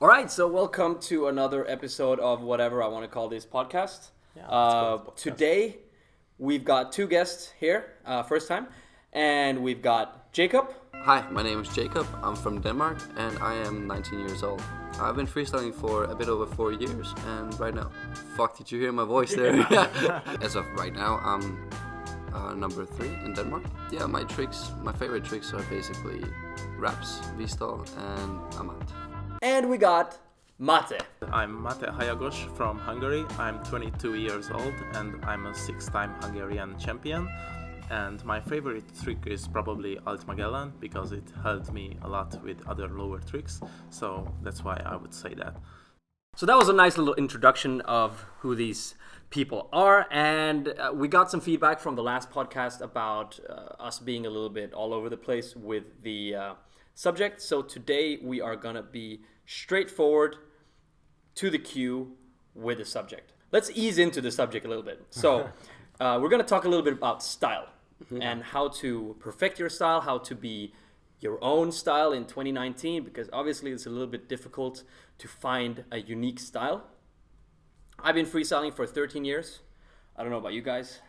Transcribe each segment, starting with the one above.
All right, so welcome to another episode of whatever I want to call this podcast. Yeah, let's call this podcast. Today, we've got two guests here, first time, and we've got Jacob. Hi, my name is Jacob. I'm from Denmark and I am 19 years old. I've been freestyling for a bit over 4 years and right now, fuck, did you hear my voice there? As of right now, I'm number 3 in Denmark. Yeah, my favorite tricks are basically raps, V-style and Amat. And we got Mate. I'm Mate Hajagos from Hungary. I'm 22 years old and I'm a 6-time Hungarian champion. And my favorite trick is probably Alt Magellan because it helped me a lot with other lower tricks. So that's why I would say that. So that was a nice little introduction of who these people are, and we got some feedback from the last podcast about us being a little bit all over the place with the subject. So today we are gonna be straightforward to the cue with the subject. Let's ease into the subject a little bit. So we're gonna talk a little bit about style and how to perfect your style, how to be your own style in 2019, because obviously it's a little bit difficult to find a unique style. I've been freestyling for 13 years. I don't know about you guys.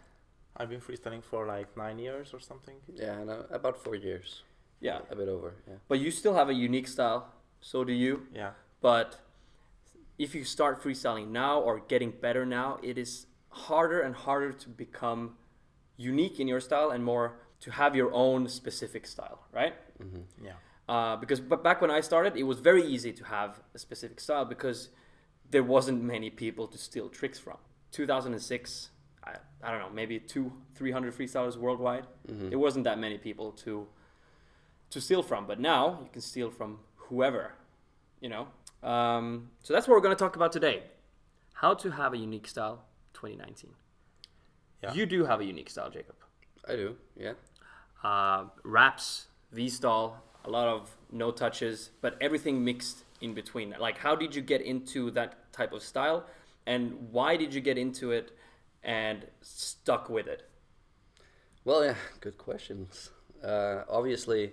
I've been freestyling for like 9 years or something. Yeah, no, about 4 years. Yeah. A bit over, yeah. But you still have a unique style. So do you. Yeah. But if you start freestyling now or getting better now, it is harder and harder to become unique in your style and more to have your own specific style, right? Mm-hmm. Yeah. Because back when I started, it was very easy to have a specific style because there wasn't many people to steal tricks from. 2006, I don't know, maybe 200-300 freestylers worldwide. Mm-hmm. There wasn't that many people to steal from, but now you can steal from whoever, you know. So that's what we're going to talk about today. How to have a unique style 2019. Yeah. You do have a unique style, Jacob. I do, yeah. Raps, V-style, a lot of no touches, but everything mixed in between. Like, how did you get into that type of style, and why did you get into it and stuck with it? Well, yeah, good questions. Obviously,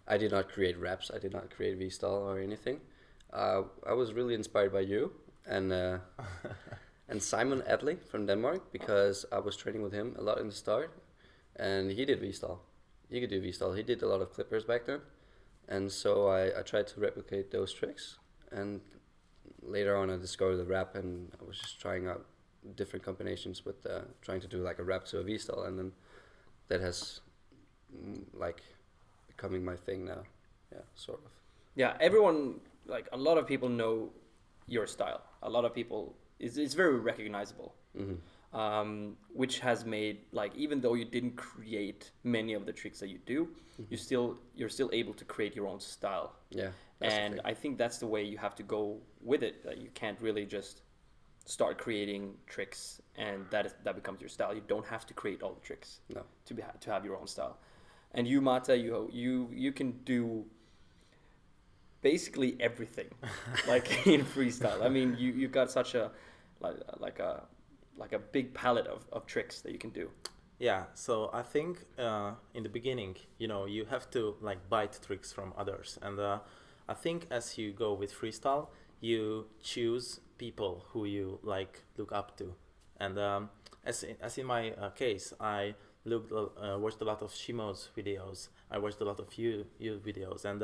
I did not create raps. I did not create V-style or anything. I was really inspired by you and Simon Adley from Denmark because I was training with him a lot in the start, and he did V-style. He could do V-style. He did a lot of clippers back then, and so I tried to replicate those tricks. And later on, I discovered the rap, and I was just trying out different combinations with trying to do like a rap to a V-style, and then that has like becoming my thing now. Yeah, sort of. Yeah, everyone, like a lot of people know your style. A lot of people, it's very recognizable. Mm-hmm. Which has made, like, even though you didn't create many of the tricks that you do, you're still able to create your own style. Yeah. And I think that's the way you have to go with it. You can't really just start creating tricks and that becomes your style. You don't have to create all the tricks to have your own style. And you, Mata, you can do basically everything, like in freestyle. I mean, you got such a like a big palette of tricks that you can do. Yeah, so I think in the beginning, you have to like bite tricks from others. And I think as you go with freestyle, you choose people who you like look up to. And as in my case, I watched a lot of Shimo's videos. I watched a lot of you videos, and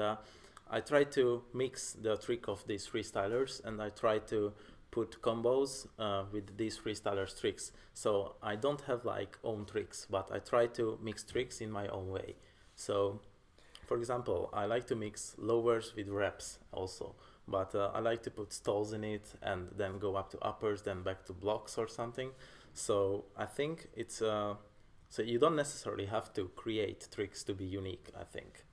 I tried to mix the trick of these freestylers, and I tried to put combos with these freestylers tricks. So I don't have like own tricks, but I try to mix tricks in my own way. So for example, I like to mix lowers with reps also, but I like to put stalls in it and then go up to uppers, then back to blocks or something. So I think it's so you don't necessarily have to create tricks to be unique, I think.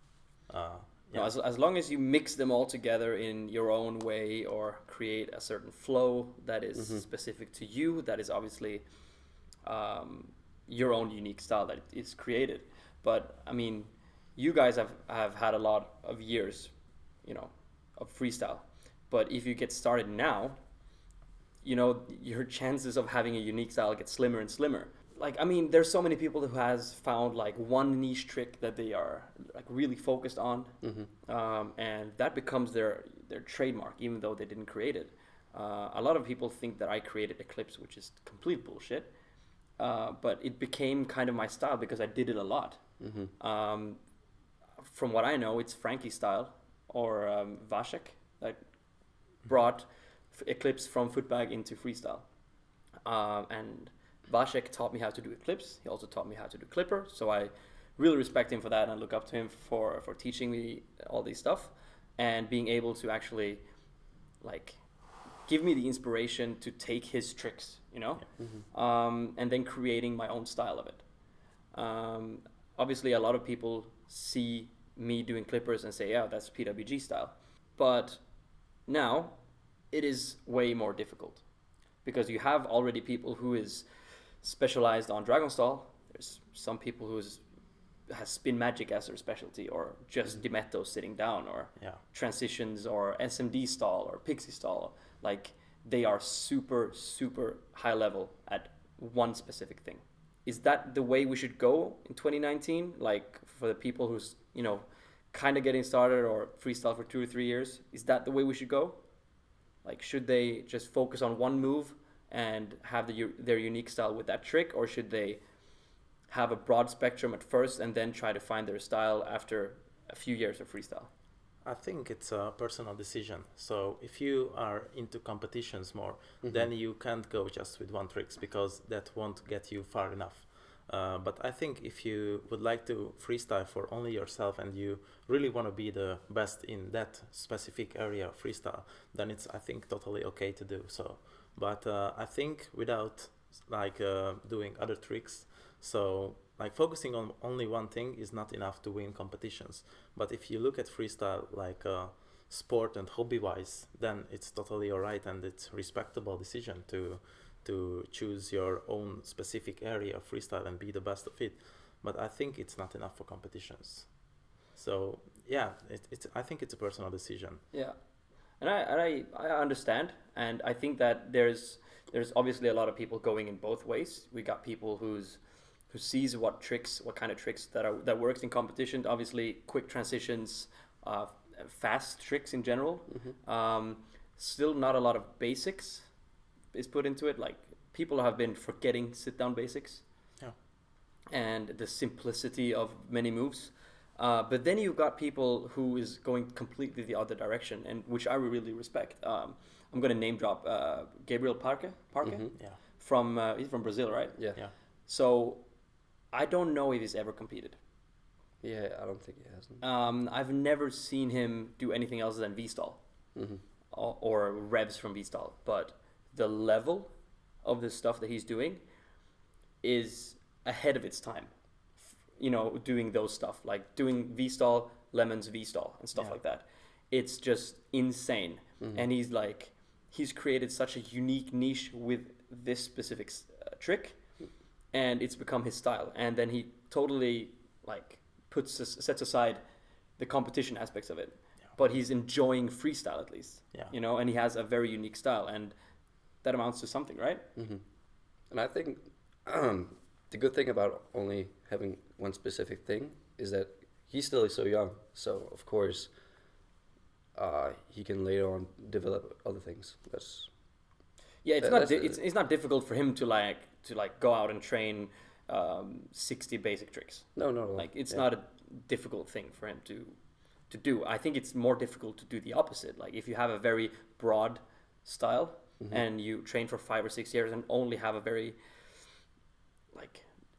Yeah. No, as long as you mix them all together in your own way or create a certain flow that is specific to you, that is obviously your own unique style that is created. But I mean, you guys have had a lot of years, of freestyle. But if you get started now, your chances of having a unique style get slimmer and slimmer. like, I mean, there's so many people who has found like one niche trick that they are like really focused on, and that becomes their trademark, even though they didn't create it. A lot of people think that I created Eclipse, which is complete bullshit. But it became kind of my style because I did it a lot. From what I know, it's Frankie's style or Vasek that brought Eclipse from footbag into freestyle. And Vasek taught me how to do Eclipse. He also taught me how to do Clipper. So I really respect him for that, and I look up to him for teaching me all these stuff and being able to actually like give me the inspiration to take his tricks, you know, and then creating my own style of it. Obviously, a lot of people see me doing clippers and say, yeah, that's PWG style. But now it is way more difficult because you have already people who is specialized on Dragon Stall. There's some people who has spin magic as their specialty, or just Dimetto sitting down, or transitions, or SMD stall, or pixie stall. Like, they are super, super high level at one specific thing. Is that the way we should go in 2019? Like, for the people who's, you know, kind of getting started or freestyle for 2 or 3 years, is that the way we should go? Like, should they just focus on one move and have their unique style with that trick, or should they have a broad spectrum at first and then try to find their style after a few years of freestyle? I think it's a personal decision. So if you are into competitions more, then you can't go just with one tricks, because that won't get you far enough. But I think if you would like to freestyle for only yourself and you really want to be the best in that specific area of freestyle, then it's, I think, totally okay to do so. But I think without like doing other tricks, so like focusing on only one thing is not enough to win competitions. But if you look at freestyle like sport and hobby wise, then it's totally alright, and it's respectable decision to choose your own specific area of freestyle and be the best of it. But I think it's not enough for competitions. So yeah, I think it's a personal decision. Yeah, and I understand, and I think that there's obviously a lot of people going in both ways. We got people who sees what kind of tricks that works in competition. Obviously, quick transitions, fast tricks in general. Still not a lot of basics is put into it. Like, people have been forgetting sit-down basics. Yeah. And the simplicity of many moves. But then you've got people who is going completely the other direction, and which I really respect. I'm going to name drop Gabriel Parque. Yeah. He's from Brazil, right? Yeah. So I don't know if he's ever competed. Yeah, I don't think he hasn't. I've never seen him do anything else than V-stall or revs from V-stall. But the level of the stuff that he's doing is ahead of its time. You know, doing those stuff, like doing V-stall, lemons V-stall and stuff like that. It's just insane. And he's created such a unique niche with this specific trick, and it's become his style. And then he totally sets aside the competition aspects of it, but he's enjoying freestyle at least. You know, and he has a very unique style, and that amounts to something, right? And I think the good thing about only having one specific thing is that he's still so young. So of course, he can later on develop other things. It's not difficult for him to go out and train 60 basic tricks. No. Like, it's not a difficult thing for him to do. I think it's more difficult to do the opposite. Like, if you have a very broad style and you train for 5 or 6 years and only have a very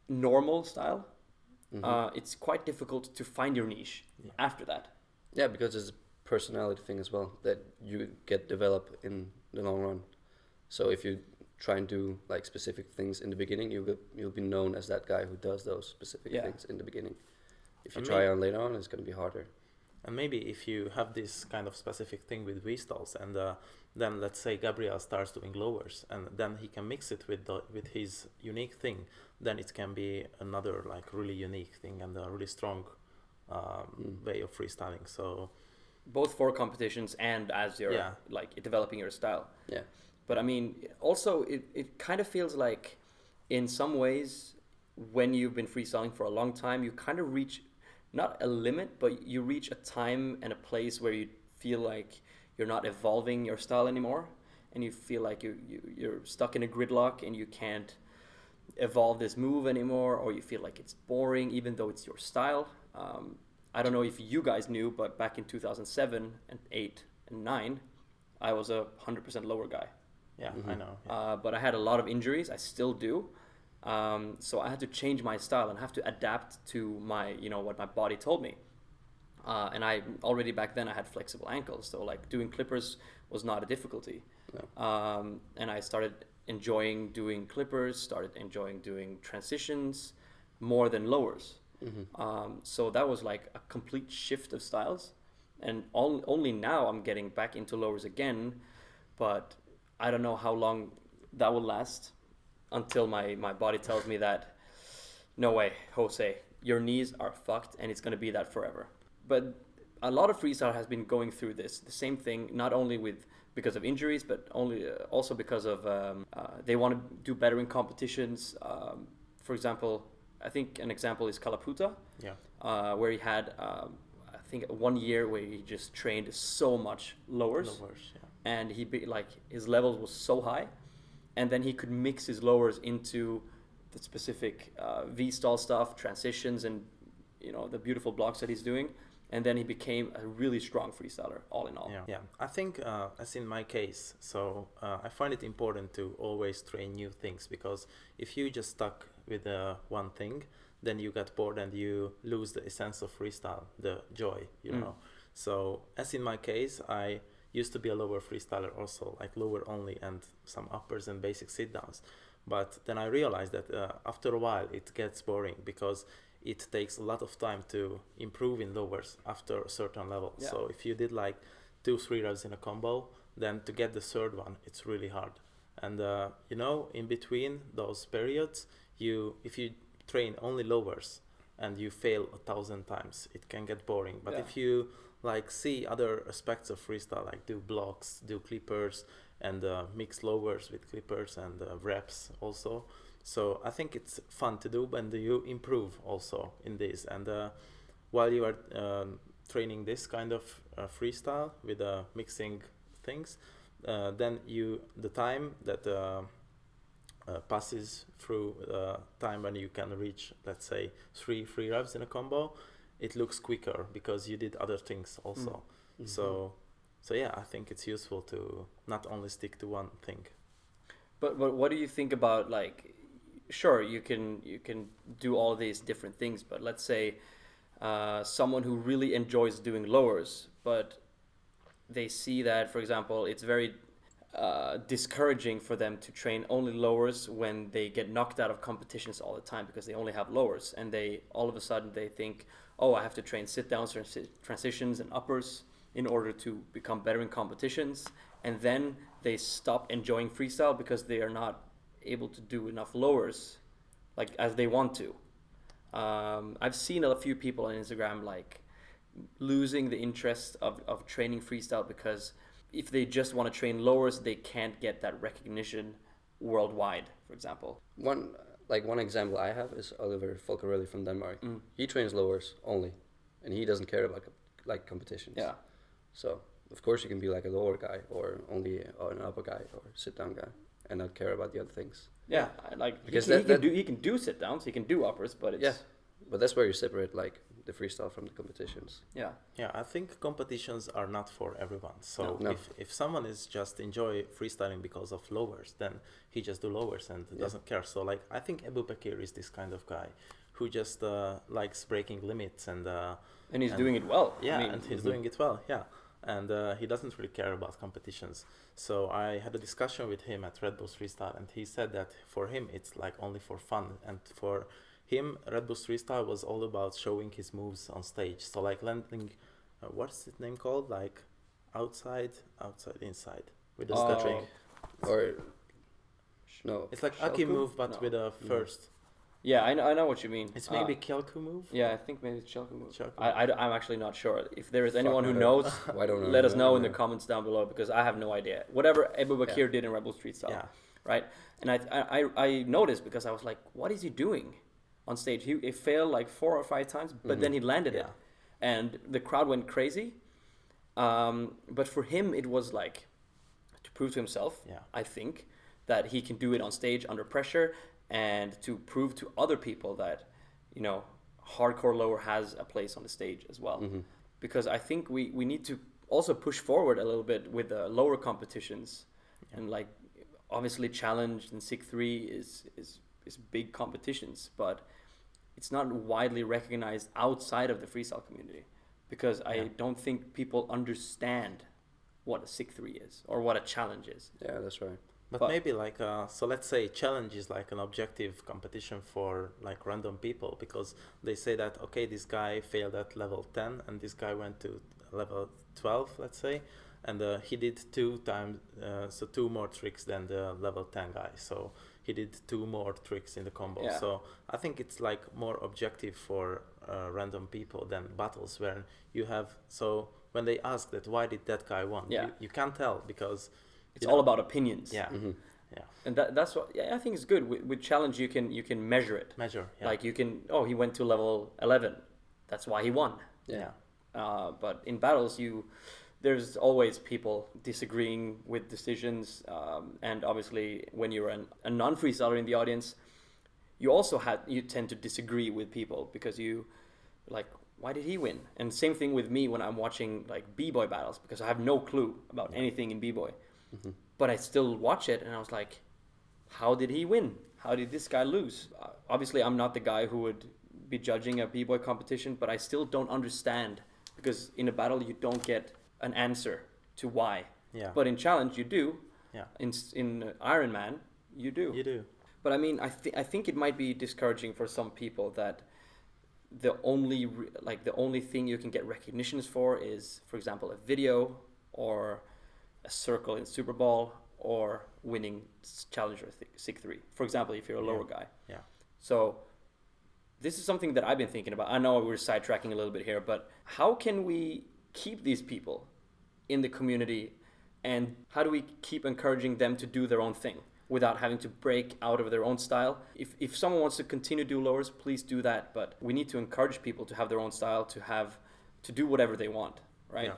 normal style, it's quite difficult to find your niche after that. Yeah, because it's a personality thing as well that you get developed in the long run. So if you try and do specific things in the beginning, you'll be known as that guy who does those specific things in the beginning. If you try on later on, it's going to be harder. And maybe if you have this kind of specific thing with V-stalls, and then let's say Gabriel starts doing lowers, and then he can mix it with his unique thing, then it can be another really unique thing and a really strong way of freestyling. So both for competitions and as you're developing your style. Yeah. But I mean, also it kind of feels like in some ways, when you've been freestyling for a long time, you kind of reach not a limit, but you reach a time and a place where you feel like you're not evolving your style anymore, and you feel like you're stuck in a gridlock and you can't evolve this move anymore, or you feel like it's boring even though it's your style. I don't know if you guys knew, but back in 2007 and 8 and 9, I was a 100% lower guy. Yeah, I know. Yeah. But I had a lot of injuries. I still do. So I had to change my style and have to adapt to my, what my body told me. And I already back then I had flexible ankles, so like doing clippers was not a difficulty. No. And I started enjoying doing clippers, started enjoying doing transitions more than lowers. Mm-hmm. So that was like a complete shift of styles. And only now I'm getting back into lowers again, but I don't know how long that will last until my body tells me that, no way, Jose, your knees are fucked and it's going to be that forever. But a lot of freestyle has been going through the same thing, not only because of injuries, but also because of they want to do better in competitions. For example, I think an example is Kalaputa, where he had, I think 1 year where he just trained so much lowers, and his levels was so high, and then he could mix his lowers into the specific V-stall stuff, transitions, and the beautiful blocks that he's doing. And then he became a really strong freestyler, all in all. Yeah. I think, as in my case, so I find it important to always train new things, because if you just stuck with one thing, then you get bored and you lose the essence of freestyle, the joy, you know. So, as in my case, I used to be a lower freestyler also, like lower only and some uppers and basic sit-downs. But then I realized that after a while it gets boring, because it takes a lot of time to improve in lowers after a certain level. Yeah. So if you did like 2-3 reps in a combo, then to get the third one, it's really hard. And in between those periods, if you train only lowers and you fail 1,000 times, it can get boring. But if you like see other aspects of freestyle, like do blocks, do clippers, and mix lowers with clippers and reps also. So I think it's fun to do, and you improve also in this. And while you are training this kind of freestyle with mixing things, then the time that passes through time when you can reach, let's say, 3 free reps in a combo, it looks quicker because you did other things also. Mm-hmm. So yeah, I think it's useful to not only stick to one thing. But what do you think about, like, sure, you can do all these different things, but let's say someone who really enjoys doing lowers, but they see that, for example, it's very discouraging for them to train only lowers when they get knocked out of competitions all the time because they only have lowers, and they all of a sudden they think, oh, I have to train sit downs or transitions and uppers in order to become better in competitions, and then they stop enjoying freestyle because they are not able to do enough lowers like as they want to. I've seen a few people on Instagram like losing the interest of training freestyle because if they just want to train lowers, they can't get that recognition worldwide, for example. One example I have is Oliver Folkerelli from Denmark. He trains lowers only, and he doesn't care about like competitions. Yeah. So of course you can be like a lower guy or only an upper guy or sit down guy and not care about the other things. Yeah, like because he can do sit downs, he can do uppers, but it's but that's where you separate like the freestyle from the competitions. Yeah, I think competitions are not for everyone. So if someone is just enjoy freestyling because of lowers, then he just do lowers and doesn't care. So like I think Ebu Bekir is this kind of guy who just likes breaking limits and he's doing it well. Yeah, and he's doing it well. Yeah. And he doesn't really care about competitions. So I had a discussion with him at Red Bulls Freestyle, and he said that for him it's like only for fun, and for him Red Bulls Freestyle was all about showing his moves on stage. So like landing, what's the name called? Like outside, inside with the stepping. Or no, it's like Aki move, but with a first. Yeah, I know what you mean. It's maybe Kyoku move. Yeah, I think maybe it's Chelku move. Chelku I'm actually not sure. If there is anyone who I knows, I don't know. let us know in the Yeah. comments down below, because I have no idea. Whatever Ebu Bakir did in Rebel Street Style, Yeah. right? And I noticed, because I was like, what is he doing on stage? He failed like 4 or 5 times, but then he landed it, and the crowd went crazy. But for him, it was like to prove to himself, I think, that he can do it on stage under pressure, and to prove to other people that, you know, hardcore lower has a place on the stage as well. Because I think we need to also push forward a little bit with the lower competitions, and like obviously challenge and SIG 3 is big competitions, but it's not widely recognized outside of the freestyle community, because I don't think people understand what a SIG 3 is or what a challenge is. Yeah, that's right. But maybe like, so let's say challenge is like an objective competition for like random people, because they say that, okay, this guy failed at level 10 and this guy went to level 12, let's say, and he did 2 times, so 2 more tricks than the level 10 guy. So he did 2 more tricks in the combo. Yeah. So I think it's like more objective for random people than battles, where you have, so when they ask that why did that guy won, you can't tell, because it's all about opinions. Yeah. And that's what I think is good with challenge. You can measure it. Like you can, he went to level 11, that's why he won. But in battles, there's always people disagreeing with decisions, and obviously when you're a non-freestyler in the audience, you tend to disagree with people, because you like, why did he win? And same thing with me when I'm watching like b-boy battles, because I have no clue about anything in b-boy. But I still watch it, and I was like, how did he win? How did this guy lose? Obviously, I'm not the guy who would be judging a b-boy competition, but I still don't understand, because in a battle you don't get an answer to why. But in challenge you do. In Iron Man you do. You do. But I mean, I think it might be discouraging for some people that the only thing you can get recognitions for is, for example, a video or a circle in Super Bowl or winning Challenger SIG 3. For example, if you're a lower guy. So this is something that I've been thinking about. I know we're sidetracking a little bit here, but how can we keep these people in the community, and how do we keep encouraging them to do their own thing without having to break out of their own style? If someone wants to continue to do lowers, please do that, but we need to encourage people to have their own style, to do whatever they want, right?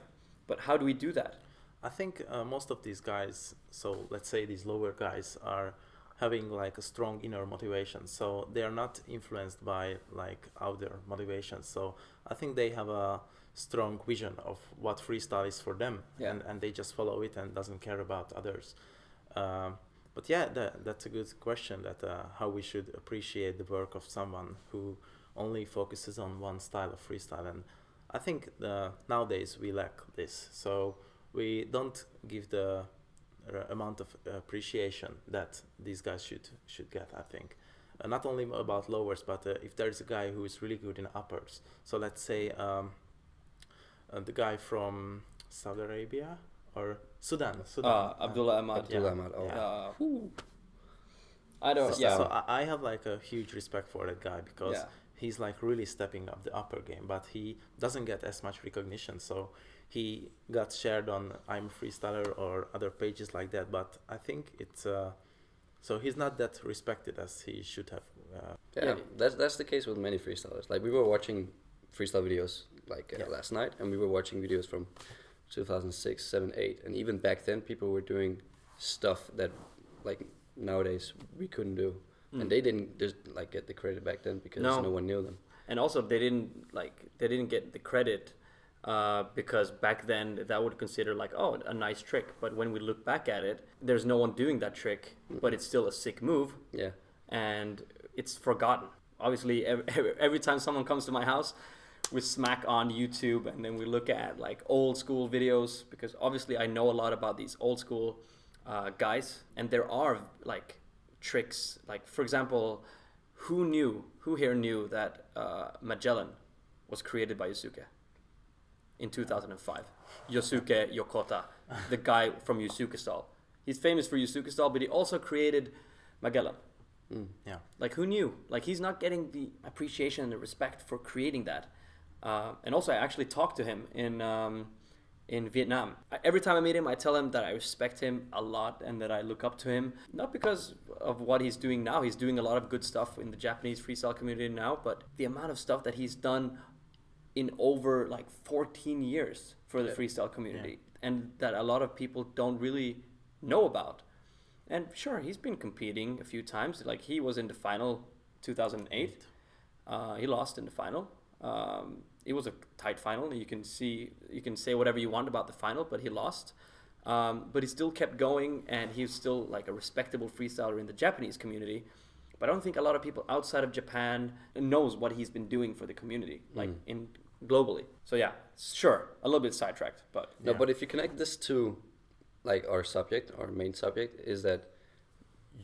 But how do we do that? I think most of these guys, so let's say these lower guys, are having like a strong inner motivation, so they are not influenced by like outer motivations. So I think they have a strong vision of what freestyle is for them, and they just follow it and doesn't care about others. But yeah, that's a good question, that how we should appreciate the work of someone who only focuses on one style of freestyle. And I think nowadays we lack this, so we don't give the amount of appreciation that these guys should get, I think. Not only about lowers, but if there's a guy who is really good in uppers, so let's say the guy from Saudi Arabia or Sudan. Abdullah Ahmad. I don't. So I have like a huge respect for that guy, because he's like really stepping up the upper game, but he doesn't get as much recognition. So he got shared on I'm a Freestyler or other pages like that, but I think it's so he's not that respected as he should have. That's the case with many freestylers. Like, we were watching freestyle videos like last night, and we were watching videos from 2006, 7, 8, and even back then people were doing stuff that like nowadays we couldn't do, and they didn't just like get the credit back then because no one knew them. And also they didn't get the credit because back then that would consider like, oh, a nice trick, but when we look back at it, there's no one doing that trick, but it's still a sick move, and it's forgotten. Obviously every time someone comes to my house, we smack on YouTube, and then we look at like old school videos, because obviously I know a lot about these old school guys, and there are like tricks, like for example, who here knew that Magellan was created by Yosuke in 2005? Yosuke Yokota, the guy from Yosuke style. He's famous for Yosuke style, but he also created Magellan. Yeah. Like, who knew? Like, he's not getting the appreciation and the respect for creating that. And also, I actually talked to him in Vietnam. Every time I meet him, I tell him that I respect him a lot and that I look up to him. Not because of what he's doing now. He's doing a lot of good stuff in the Japanese freestyle community now, but the amount of stuff that he's done in over like 14 years for the freestyle community, and that a lot of people don't really know about. And sure, he's been competing a few times. Like, he was in the final 2008. He lost in the final. It was a tight final. You can say whatever you want about the final, but he lost. But he still kept going, and he's still like a respectable freestyler in the Japanese community. But I don't think a lot of people outside of Japan knows what he's been doing for the community, like in globally. So yeah, sure, a little bit sidetracked, but no. But if you connect this to like our main subject, is that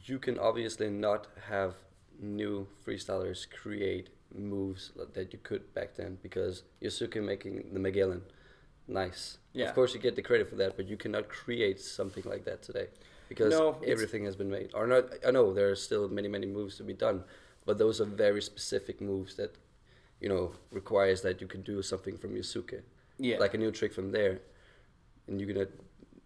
you can obviously not have new freestylers create moves that you could back then, because Yusuke making the Magellan, nice. Yeah. Of course you get the credit for that, but you cannot create something like that today, because everything has been made. Or not, I know there are still many moves to be done, but those are very specific moves that, you know, requires that you can do something from Yusuke. Yeah. Like a new trick from there, and you can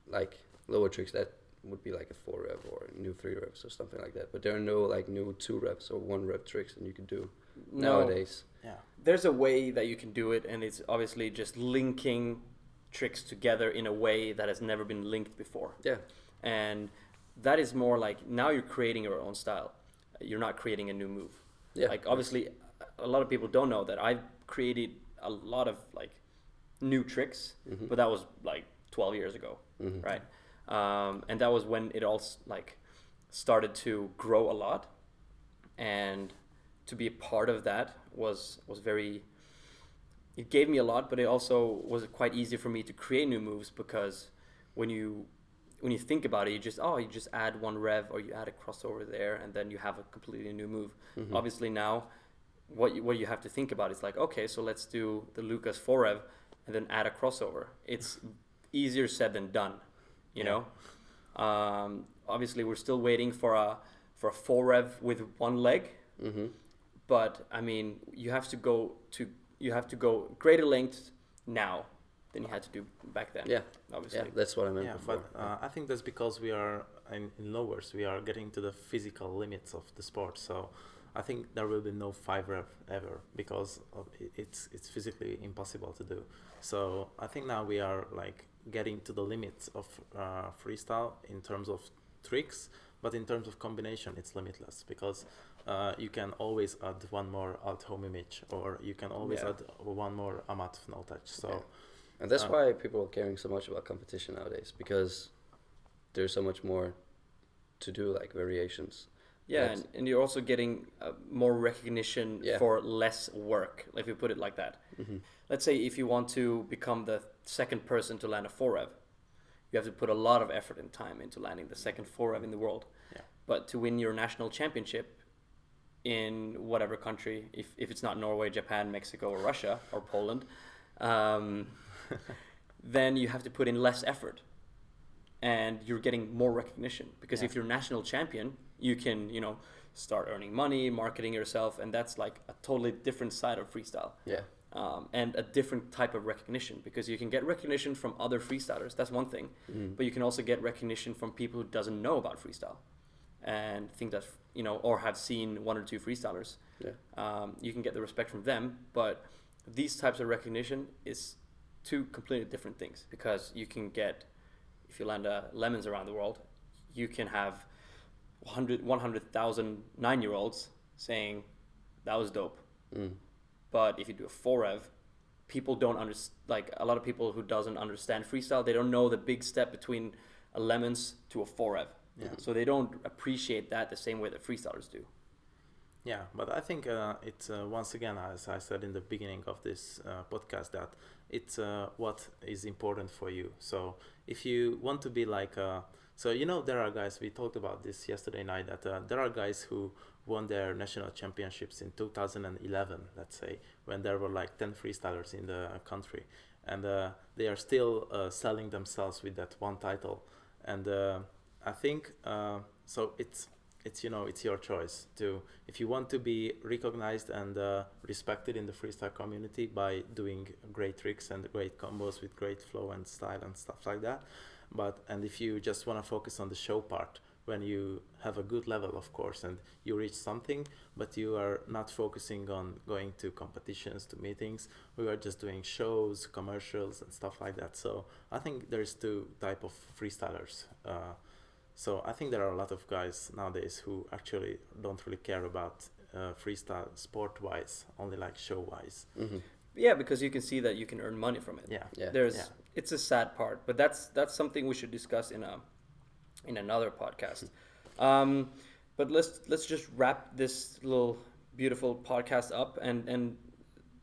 like lower tricks that would be like a 4 rev or a new 3 reps or something like that. But there are no like new 2 reps or 1 rep tricks that you can do nowadays. Yeah. There's a way that you can do it, and it's obviously just linking tricks together in a way that has never been linked before. Yeah. And that is more like, now you're creating your own style. You're not creating a new move. Yeah. Like, obviously, a lot of people don't know that I've created a lot of like new tricks, but that was like 12 years ago, right? And that was when it all like started to grow a lot, and to be a part of that was very, it gave me a lot, but it also was quite easy for me to create new moves, because when you think about it, you just add 1 rev, or you add a crossover there, and then you have a completely new move. Obviously now what you have to think about is like, okay, so let's do the Lucas 4 rev and then add a crossover. It's easier said than done, you know. Obviously we're still waiting for a 4 rev with 1 leg, but I mean, you have to go greater length now than you had to do back then. Yeah, obviously. Yeah, that's what I meant. Yeah, before. but I think that's because we are in lowers. We are getting to the physical limits of the sport. So I think there will be no 5 rev ever, because it's physically impossible to do. So I think now we are like getting to the limits of freestyle in terms of tricks, but in terms of combination, it's limitless, because you can always add 1 more alt home image, or you can always add 1 more amat no touch. So, and that's why people are caring so much about competition nowadays, because there's so much more to do, like variations. Yeah, and you're also getting more recognition for less work, if you put it like that. Let's say if you want to become the second person to land a 4 rev, you have to put a lot of effort and time into landing the second 4 rev in the world. Yeah. But to win your national championship in whatever country, if it's not Norway, Japan, Mexico, or Russia, or Poland, then you have to put in less effort. And you're getting more recognition, because if you're national champion, you can, you know, start earning money, marketing yourself, and that's like a totally different side of freestyle. Yeah. And a different type of recognition, because you can get recognition from other freestylers. That's one thing, but you can also get recognition from people who doesn't know about freestyle and think that, you know, or have seen 1 or 2 freestylers. Yeah. You can get the respect from them, but these types of recognition is 2 completely different things, because you can get, if you land lemons around the world, you can have 100,000 9-year-olds saying that was dope. But if you do a 4 rev, people don't understand, like a lot of people who doesn't understand freestyle, they don't know the big step between a lemons to a 4 rev. So they don't appreciate that the same way that freestylers do. Yeah, but I think it's once again, as I said in the beginning of this podcast, that it's what is important for you. So if you want to be like, so you know, there are guys, we talked about this yesterday night, that there are guys who won their national championships in 2011, let's say, when there were like 10 freestylers in the country, and they are still selling themselves with that 1 title. And I think so it's it's it's your choice to, if you want to be recognized and respected in the freestyle community by doing great tricks and great combos with great flow and style and stuff like that. And if you just want to focus on the show part, when you have a good level, of course, and you reach something, but you are not focusing on going to competitions, to meetings, we are just doing shows, commercials and stuff like that. So I think there's two type of freestylers. So I think there are a lot of guys nowadays who actually don't really care about freestyle sport-wise, only like show-wise. Mm-hmm. Yeah, because you can see that you can earn money from it. Yeah. It's a sad part, but that's something we should discuss in another podcast. But let's just wrap this little beautiful podcast up and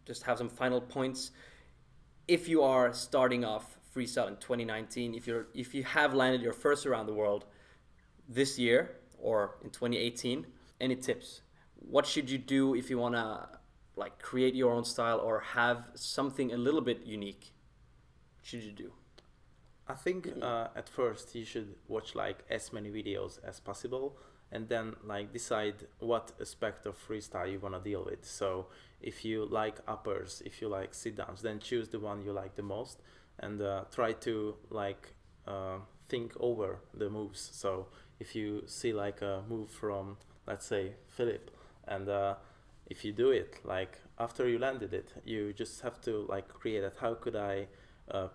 just have some final points. If you are starting off freestyle in 2019, if you have landed your first around the world this year or in 2018, any tips? What should you do if you want to like create your own style or have something a little bit unique? What should you do? I think at first you should watch like as many videos as possible, and then like decide what aspect of freestyle you want to deal with. So if you like uppers, if you like sit downs, then choose the one you like the most, and try to like think over the moves. So if you see like a move from, let's say, Philip, and if you do it, like after you landed it, you just have to like create it. How could I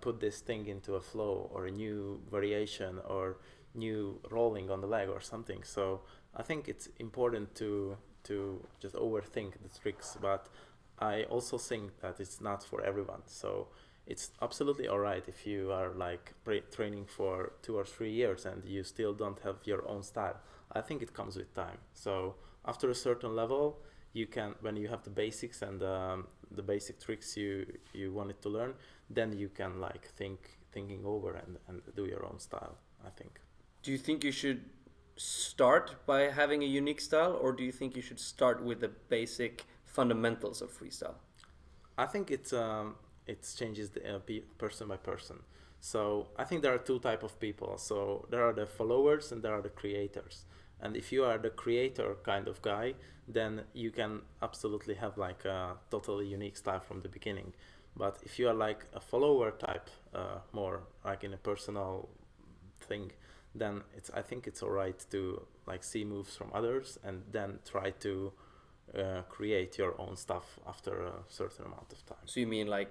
put this thing into a flow or a new variation or new rolling on the leg or something? So I think it's important to just overthink the tricks, but I also think that it's not for everyone. So it's absolutely all right if you are like training for 2 or 3 years and you still don't have your own style. I think it comes with time. So after a certain level, you can, when you have the basics and the basic tricks you wanted to learn, then you can like thinking over and do your own style, I think. Do you think you should start by having a unique style, or do you think you should start with the basic fundamentals of freestyle? I think it changes the person by person. So I think there are two type of people. So there are the followers and there are the creators. And if you are the creator kind of guy, then you can absolutely have like a totally unique style from the beginning. But if you are like a follower type, more like in a personal thing, then I think it's alright to like see moves from others and then try to create your own stuff after a certain amount of time. So you mean like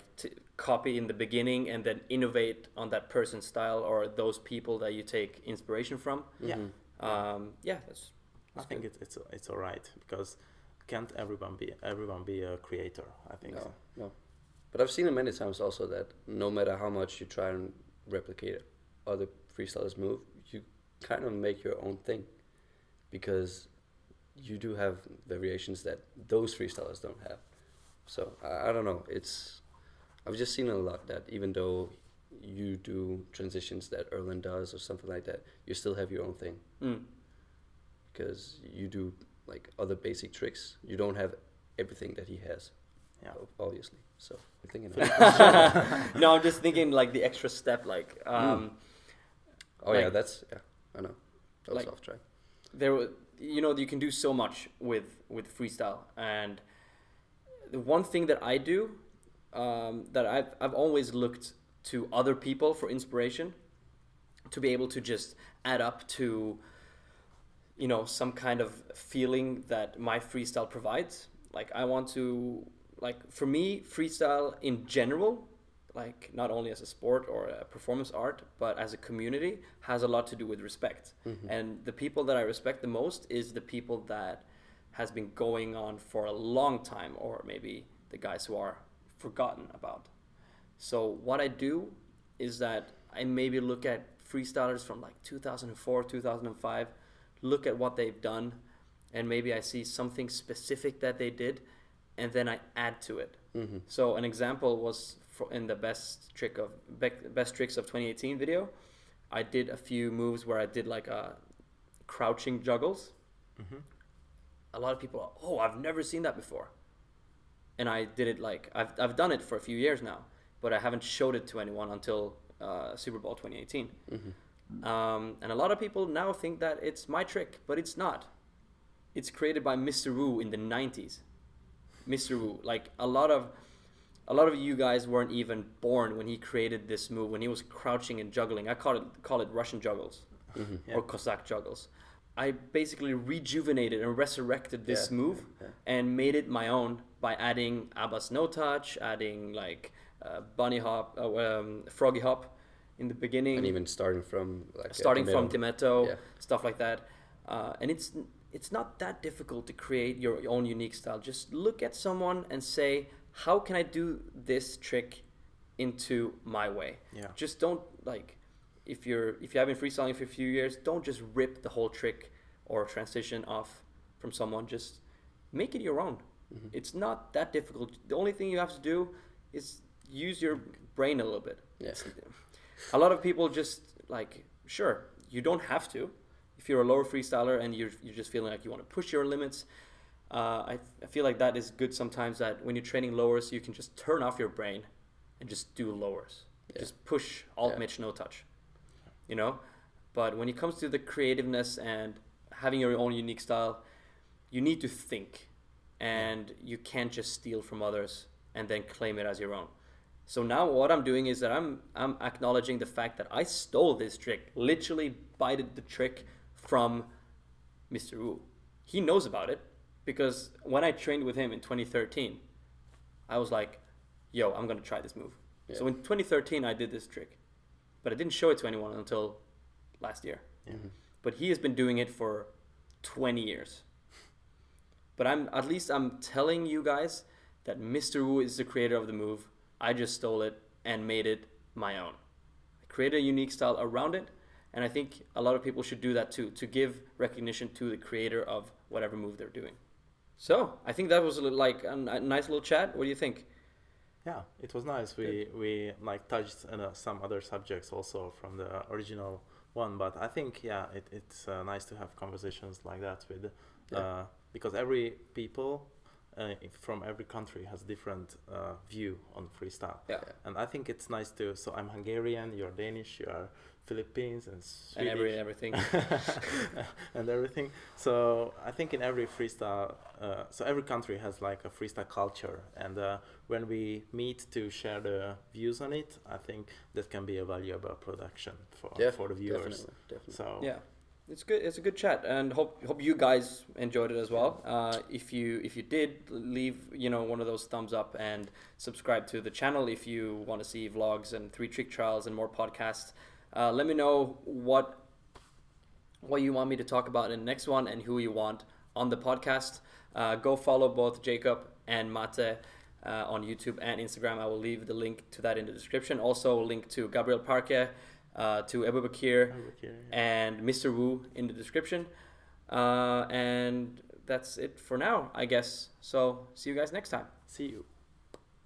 copy in the beginning and then innovate on that person's style or those people that you take inspiration from? Yeah. That's I think it's all right, because can't everyone be a creator, I think. No. But I've seen it many times also that no matter how much you try and replicate other freestylers' move, you kind of make your own thing, because you do have variations that those freestylers don't have. So I don't know. I've just seen a lot that even though you do transitions that Erlen does or something like that, you still have your own thing. Because you do like other basic tricks. You don't have everything that he has. Yeah. Obviously. So I'm thinking No, I'm just thinking like the extra step, like I know. That was like, off track. You can do so much with freestyle, and the one thing that I do, that I've always looked to other people for inspiration, to be able to just add up to, some kind of feeling that my freestyle provides. Like I want to, like for me, freestyle in general, like not only as a sport or a performance art, but as a community, has a lot to do with respect. Mm-hmm. And the people that I respect the most is the people that has been going on for a long time, or maybe the guys who are forgotten about. So what I do is that I maybe look at freestylers from like 2004, 2005, look at what they've done, and maybe I see something specific that they did, and then I add to it. Mm-hmm. So an example was in the best tricks of 2018 video, I did a few moves where I did like a crouching juggles. Mm-hmm. A lot of people are, oh, I've never seen that before. And I did it like, I've done it for a few years now, but I haven't showed it to anyone until Super Bowl 2018. Mm-hmm. And a lot of people now think that it's my trick, but it's not. it's created by Mr. Wu in the 90s. Mr. Wu, like a lot of you guys weren't even born when he created this move, when he was crouching and juggling. I call it Russian juggles or Cossack juggles. I basically rejuvenated and resurrected this move and made it my own by adding Abbas no touch, adding like bunny hop, froggy hop in the beginning, and even starting from Timetto, stuff like that. And it's not that difficult to create your own unique style. Just look at someone and say, how can I do this trick into my way? Yeah. Just don't like. If you have been freestyling for a few years, don't just rip the whole trick or transition off from someone. Just make it your own. Mm-hmm. It's not that difficult. The only thing you have to do is use your brain a little bit. Yes. A lot of people just like, sure, you don't have to. If you're a lower freestyler and you're just feeling like you want to push your limits, I feel like that is good sometimes, that when you're training lowers, you can just turn off your brain and just do lowers. Yeah. Just push alt Mitch no touch. You know, but when it comes to the creativeness and having your own unique style, you need to think, and you can't just steal from others and then claim it as your own. So now what I'm doing is that I'm acknowledging the fact that I stole this trick, literally bited the trick from Mr. Wu. He knows about it because when I trained with him in 2013, I was like, yo, I'm going to try this move. Yeah. So in 2013, I did this trick. But I didn't show it to anyone until last year. Mm-hmm. But he has been doing it for 20 years. But I'm telling you guys that Mr. Wu is the creator of the move. I just stole it and made it my own. I created a unique style around it, and I think a lot of people should do that too, to give recognition to the creator of whatever move they're doing. So I think that was like a nice little chat. What do you think? Yeah, it was nice. We like touched some other subjects also from the original one, but I think it's nice to have conversations like that with because every people from every country has different view on freestyle. Yeah. And I think it's nice to. So I'm Hungarian, you're Danish, you are Philippines and Swedish. And everything. And everything. So I think in every freestyle, so every country has like a freestyle culture, and when we meet to share the views on it, I think that can be a valuable production for the viewers. Definitely. So yeah. It's good. It's a good chat, and hope you guys enjoyed it as well. If you did, leave one of those thumbs up and subscribe to the channel if you want to see vlogs and 3 trick trials and more podcasts. Let me know what you want me to talk about in the next one and who you want on the podcast. Go follow both Jakob and Mate on YouTube and Instagram. I will leave the link to that in the description. Also, link to Gabriel Parke, to Ebu Bakir, and Mr. Wu in the description. And that's it for now, I guess. So see you guys next time. See you.